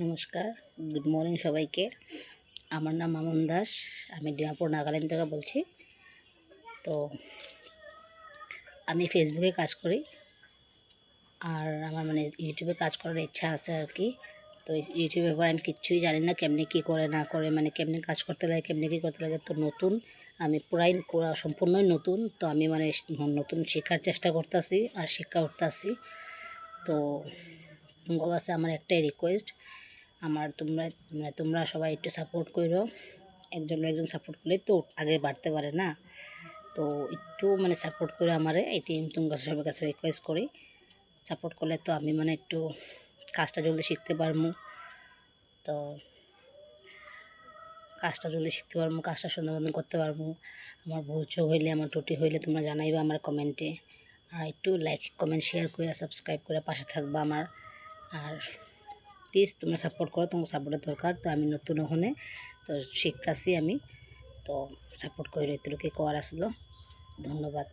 নমস্কার, good morning সবাইকে। আমার নাম মামুন দাস। আমি ডিমাপুর নাগাল্যান্ড থেকে বলছি। তো আমি ফেসবুকে কাজ করি, আর আমার ইউটিউবে কাজ করার ইচ্ছা আছে আর কি। তো ইউটিউবের ব্যাপারে আমি কিচ্ছুই জানি না, কেমনি কী করে না করে, কেমনি কাজ করতে লাগে, কেমনি কী করতে লাগে। তো নতুন, আমি সম্পূর্ণই নতুন। তো আমি নতুন শেখার চেষ্টা করতেছি আর শিক্ষা উঠতেছি। তো তোমার কাছে আমার একটাই রিকোয়েস্ট, তোমরা সবাই একটু সাপোর্ট করো। একজন সাপোর্ট করলে তো আগে বাড়তে পারে না। তো একটু সাপোর্ট করে আমারে এটি তোমার কাছে সবার কাছে রিকোয়েস্ট করি। সাপোর্ট করলে তো আমি একটু কাজটা জলদি শিখতে পারবো। তো কাজটা সুন্দর মতন করতে পারবো। আমার ভুল চোখ হইলে, আমার ত্রুটি হইলে তোমরা জানাইবা আমার কমেন্টে। আর একটু লাইক, কমেন্ট, শেয়ার করে, সাবস্ক্রাইব করে পাশে থাকবা আমার। আর প্লিজ তোমরা সাপোর্ট করো, তোমার সাপোর্টের দরকার। তো আমি নতুন ওখানে তো শিখতেছি আমি। তো সাপোর্ট করে এতটুকু করার আসলো। ধন্যবাদ।